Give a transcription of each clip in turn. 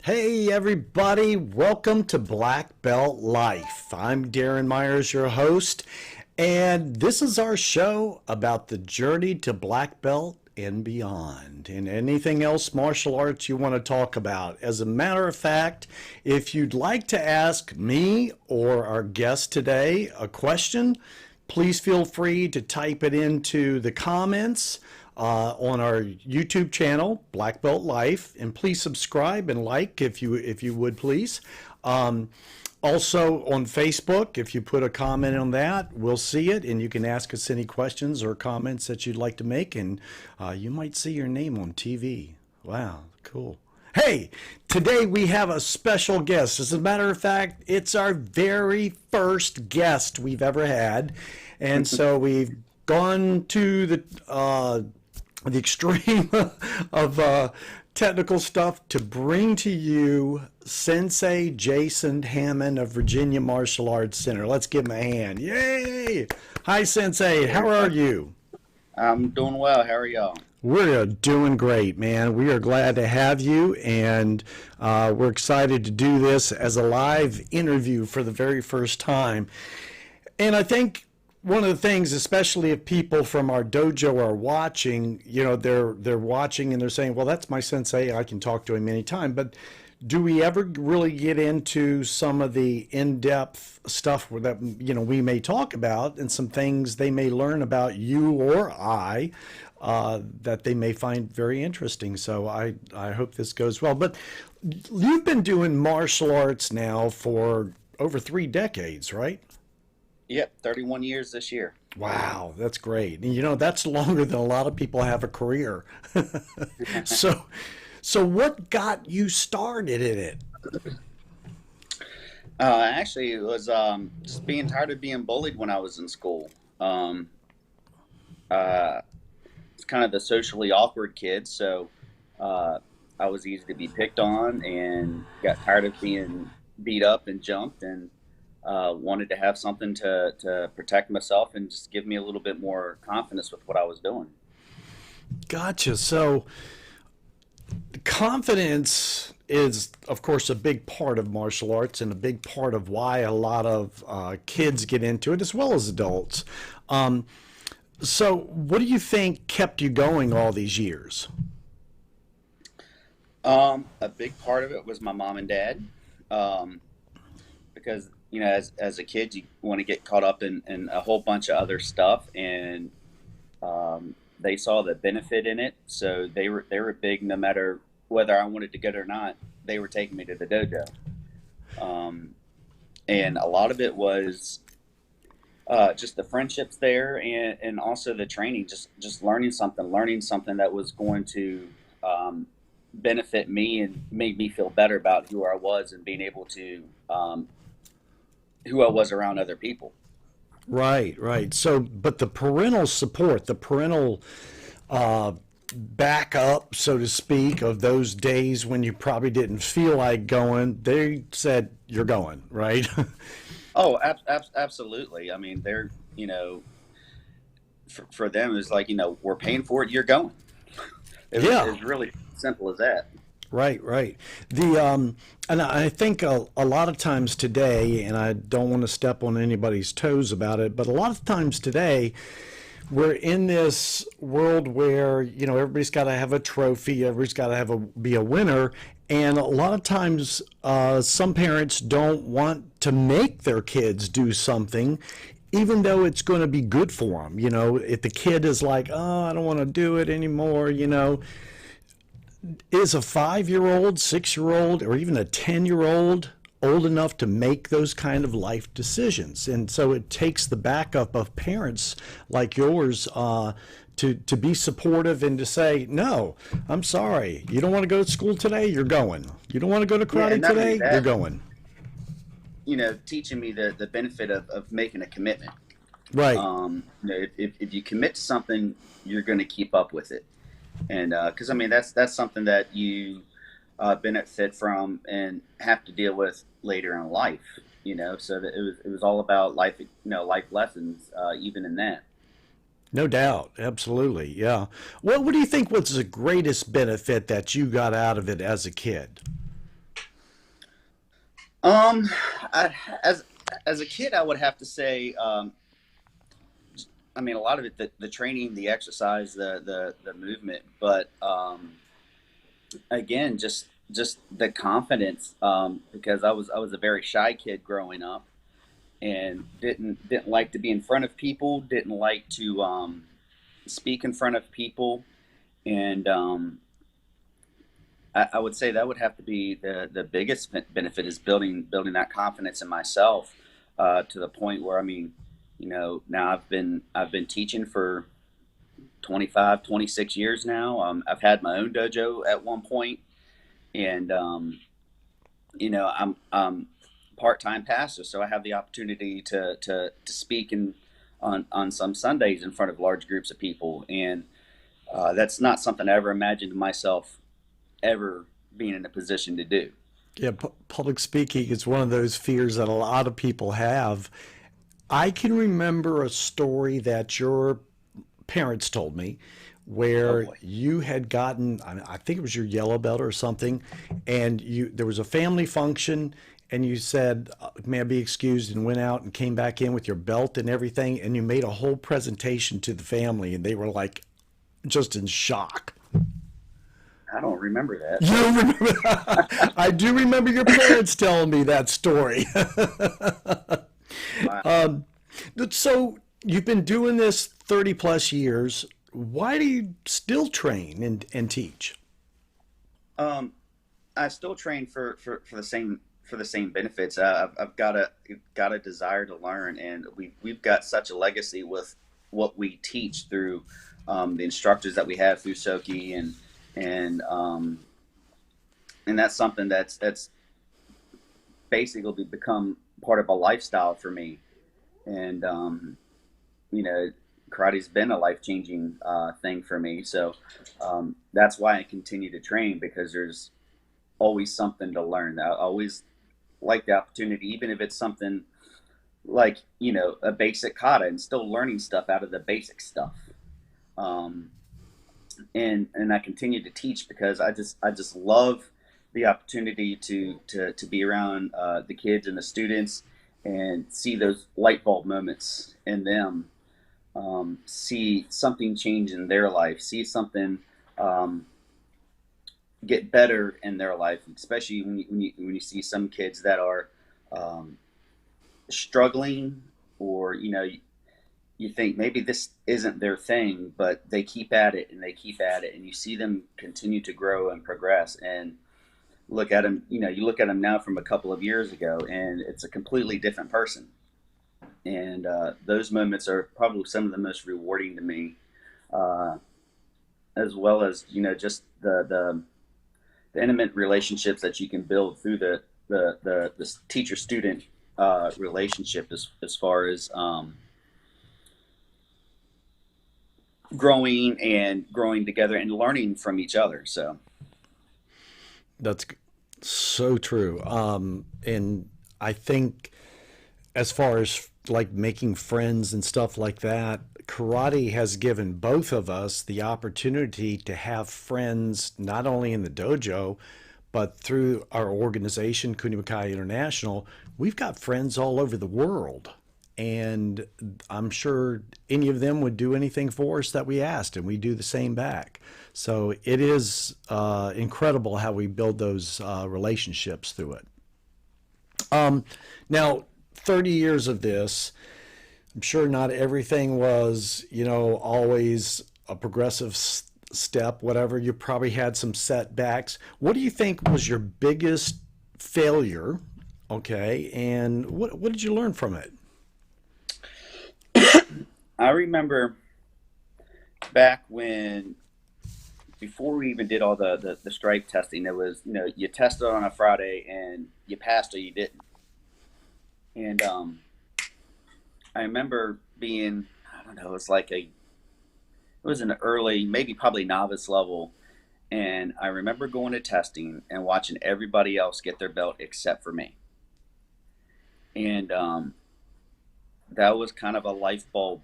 Hey everybody, welcome to Black Belt Life. I'm Darren Myers, your host, and this is our show about the journey to Black Belt and beyond, and anything else martial arts you want to talk about. As a matter of fact, if you'd like to ask me or our guest today a question, please feel free to type it into the comments on our YouTube channel, Black Belt Life, and please subscribe and like if you would please. Also on Facebook, if you put a comment on that, we'll see it, and you can ask us any questions or comments that you'd like to make, and you might see your name on TV. Wow, cool. Hey, today we have a special guest. As a matter of fact, it's our very first guest we've ever had, and so we've gone to the extreme of technical stuff to bring to you Sensei Jason Hammond of Virginia Martial Arts Center. Let's give him a hand. Yay! Hi, Sensei. How are you? I'm doing well. How are y'all? We're doing great, man. We are glad to have you, and we're excited to do this as a live interview for the very first time. And I think one of the things, especially if people from our dojo are watching, they're watching and they're saying, well, that's my sensei, I can talk to him anytime. But do we ever really get into some of the in-depth stuff that, we may talk about, and some things they may learn about you or I that they may find very interesting? So I hope this goes well. But you've been doing martial arts now for over 3 decades, right? Yep, 31 years this year. Wow, that's great. And that's longer than a lot of people have a career. So what got you started in it? Actually, it was just being tired of being bullied when I was in school. It's kind of the socially awkward kid, so I was easy to be picked on and got tired of being beat up and jumped, and wanted to have something to protect myself and just give me a little bit more confidence with what I was doing. Gotcha. So confidence is, of course, a big part of martial arts and a big part of why a lot of kids get into it, as well as adults. So what do you think kept you going all these years? A big part of it was my mom and dad, because as a kid, you want to get caught up in a whole bunch of other stuff, and they saw the benefit in it. So they were big, no matter whether I wanted to go or not. They were taking me to the dojo, and a lot of it was just the friendships there, and also the training. Just learning something that was going to benefit me and make me feel better about who I was, and being able to who I was around other people. Right. So, but the parental support, the parental backup, so to speak, of those days when you probably didn't feel like going, they said, you're going, right? Oh, absolutely. I mean, they're, for them, it's like, we're paying for it, you're going. It's really simple as that. Right. And I think a lot of times today, and I don't want to step on anybody's toes about it, but a lot of times today, we're in this world where, everybody's got to have a trophy, everybody's got to be a winner, and a lot of times some parents don't want to make their kids do something, even though it's going to be good for them. If the kid is like, oh, I don't want to do it anymore, is a 5-year-old, 6-year-old, or even a 10-year-old old enough to make those kind of life decisions? And so it takes the backup of parents like yours to be supportive and to say, no, I'm sorry, you don't want to go to school today, you're going. You don't want to go to karate today, you're going. Teaching me the benefit of making a commitment. Right. If you commit to something, you're going to keep up with it. And because that's something that you benefit from and have to deal with later in life. So that it was all about life, life lessons, even in that. No doubt, absolutely, yeah. What do you think was the greatest benefit that you got out of it as a kid? Um, I, as as a kid, I would have to say, I mean, a lot of it, the training, the exercise, the movement, but again, just the confidence, because I was a very shy kid growing up, and didn't like to be in front of people, didn't like to speak in front of people, and I would say that would have to be the biggest benefit is building that confidence in myself, to the point where, I mean, now I've been teaching for 25, 26 years now. I've had my own dojo at one point, and I'm part-time pastor, so I have the opportunity to speak on some Sundays in front of large groups of people, and that's not something I ever imagined myself ever being in a position to do. Yeah, public speaking is one of those fears that a lot of people have. I can remember a story that your parents told me Oh where boy. you had gotten, I think it was your yellow belt or something, and there was a family function, and you said, "May I be excused?" and went out and came back in with your belt and everything, and you made a whole presentation to the family, and they were like just in shock. I don't remember that, You but don't remember? I do remember your parents telling me that story. wow. So you've been doing this 30 plus years. Why do you still train and teach? Um, I still train for the same benefits. I've got a desire to learn, and we've got such a legacy with what we teach through the instructors that we have through Soki, and that's something that's basically become part of a lifestyle for me. And you know, karate's been a life changing thing for me. So that's why I continue to train, because there's always something to learn. I always like the opportunity, even if it's something like, a basic kata, and still learning stuff out of the basic stuff. Um, and I continue to teach because I just love the opportunity to be around the kids and the students, and see those light bulb moments in them, see something change in their life, see something um, get better in their life, especially when you see some kids that are um, struggling, or you think maybe this isn't their thing, but they keep at it and they keep at it, and you see them continue to grow and progress. And look at them, you look at them now from a couple of years ago, and it's a completely different person. And those moments are probably some of the most rewarding to me, uh, as well as just the intimate relationships that you can build through the teacher student relationship, as far as growing together and learning from each other. So That's so true. And I think as far as like making friends and stuff like that, karate has given both of us the opportunity to have friends not only in the dojo, but through our organization, Kunimakai International. We've got friends all over the world. And I'm sure any of them would do anything for us that we asked, and we do the same back. So it is incredible how we build those relationships through it. Now, 30 years of this, I'm sure not everything was, always a progressive step, whatever. You probably had some setbacks. What do you think was your biggest failure? Okay. And what did you learn from it? I remember back when, before we even did all the strike testing, it was, you tested on a Friday and you passed or you didn't. And I remember being, I don't know, it was an early, maybe probably novice level. And I remember going to testing and watching everybody else get their belt except for me. And that was kind of a light bulb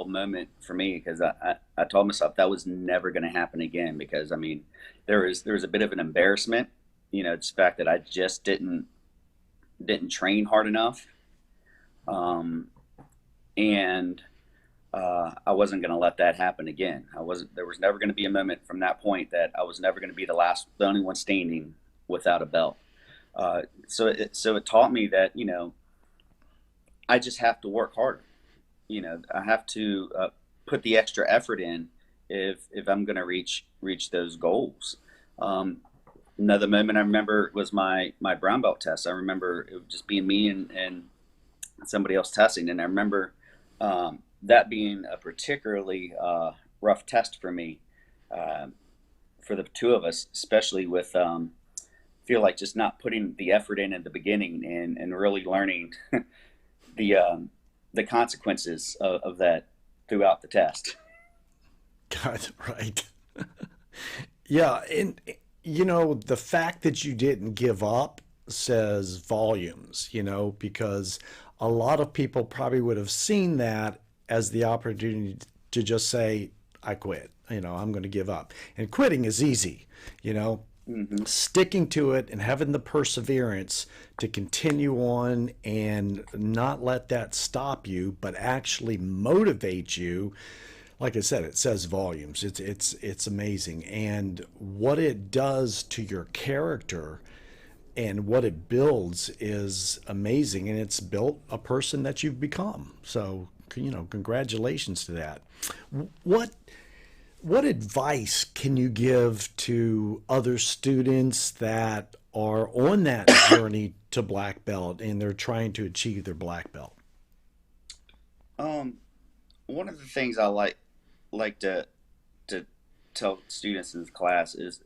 moment for me, because I told myself that was never going to happen again, because I mean, there was a bit of an embarrassment, just the fact that I just didn't didn't train hard enough, um, and I wasn't going to let that happen again. I wasn't. There was never going to be a moment from that point that I was never going to be the only one standing without a belt. So it taught me that I just have to work harder. I have to put the extra effort in if I'm going to reach those goals. Um, Another moment I remember was my brown belt test. I remember it just being me and somebody else testing, and I remember that being a particularly rough test for me, uh, for the two of us, especially with feel like just not putting the effort in at the beginning and really learning the the consequences of that throughout the test. God, right. Yeah, and the fact that you didn't give up says volumes, because a lot of people probably would have seen that as the opportunity to just say, I quit, I'm going to give up. And quitting is easy, you know. Hmm. Sticking to it and having the perseverance to continue on and not let that stop you, but actually motivate you. Like I said, it says volumes. It's amazing, and what it does to your character and what it builds is amazing, and it's built a person that you've become. So congratulations to that. What what advice can you give to other students that are on that journey to black belt and they're trying to achieve their black belt? Um, One of the things I like to tell students in this class is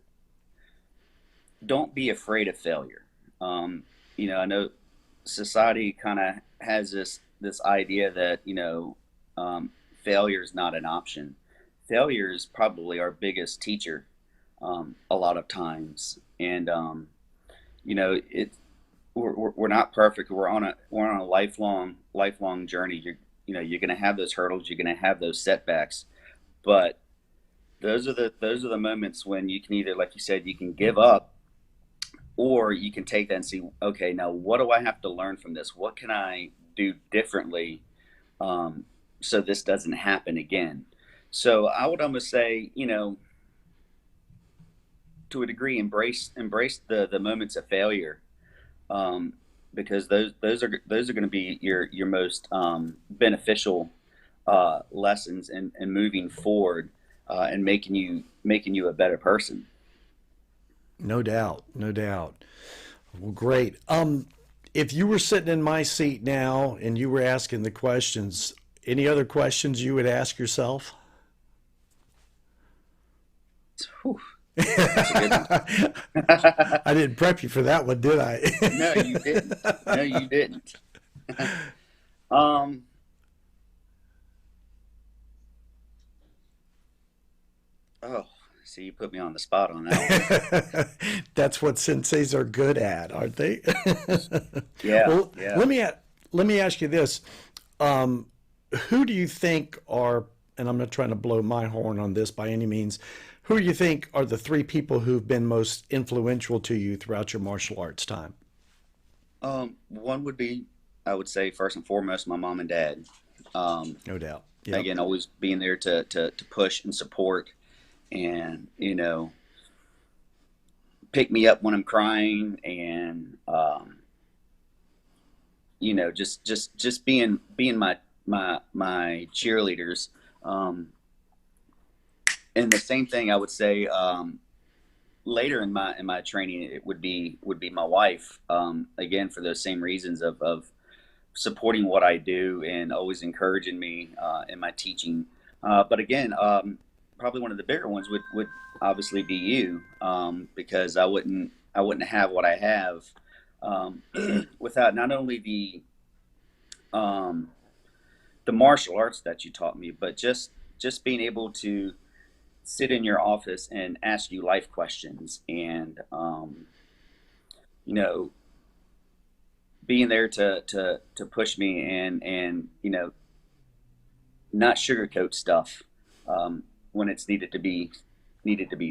don't be afraid of failure. Um, I know society kind of has this idea that failure is not an option. Failure is probably our biggest teacher, a lot of times, and it we're not perfect. We're on a lifelong journey. You're going to have those hurdles. You're going to have those setbacks, but those are the moments when you can either, like you said, you can give up, or you can take that and see, okay, now what do I have to learn from this? What can I do differently, um, so this doesn't happen again? So I would almost say, to a degree, embrace the moments of failure, um, because those are going to be your most beneficial lessons and moving forward, and making you a better person. No doubt, no doubt. Well, great. If you were sitting in my seat now and you were asking the questions, any other questions you would ask yourself? Whew, that's a good one. I didn't prep you for that one, did I? No, you didn't. No, you didn't. Um, oh, see, you put me on the spot on that one. That's what senseis are good at, aren't they? Yeah, Well, yeah. let me ask you this. Um, who do you think are, and I'm not trying to blow my horn on this by any means, who do you think are the three people who've been most influential to you throughout your martial arts time? One would be, I would say, first and foremost, my mom and dad. Um, No doubt. Yep. Again, always being there to push and support, and pick me up when I'm crying, and just being my cheerleaders. Um, and the same thing I would say, later in my training, it would be my wife, again, for those same reasons of supporting what I do and always encouraging me in my teaching. But again, probably one of the bigger ones would obviously be you, because I wouldn't have what I have, um, without not only um, the martial arts that you taught me, but just being able to sit in your office and ask you life questions, and you know being there to push me, and not sugarcoat stuff, when it's needed to be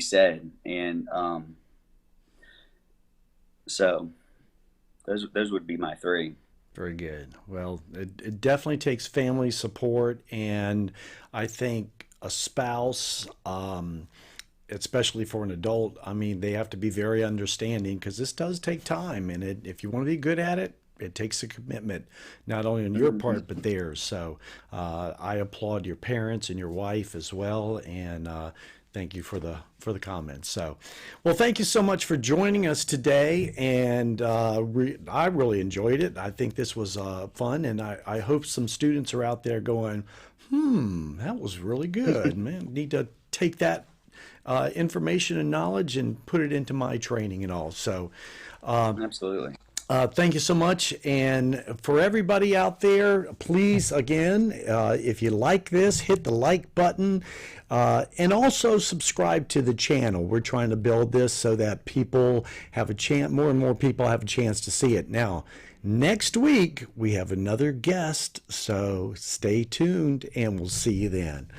said. And so Those would be my three. Very good. Well, it definitely takes family support, and I think a spouse, especially for an adult, I mean, they have to be very understanding because this does take time, and if you want to be good at it, it takes a commitment, not only on your part but theirs. So I applaud your parents and your wife as well, and thank you for the comments. So, well, thank you so much for joining us today, and I really enjoyed it. I think this was fun, and I hope some students are out there going, that was really good, man. Need to take that information and knowledge and put it into my training and all. So, Absolutely. thank you so much. And for everybody out there, please, again, if you like this, hit the like button and also subscribe to the channel. We're trying to build this so that people have a chance, more and more people have a chance to see it. Now, next week, we have another guest, so stay tuned and we'll see you then.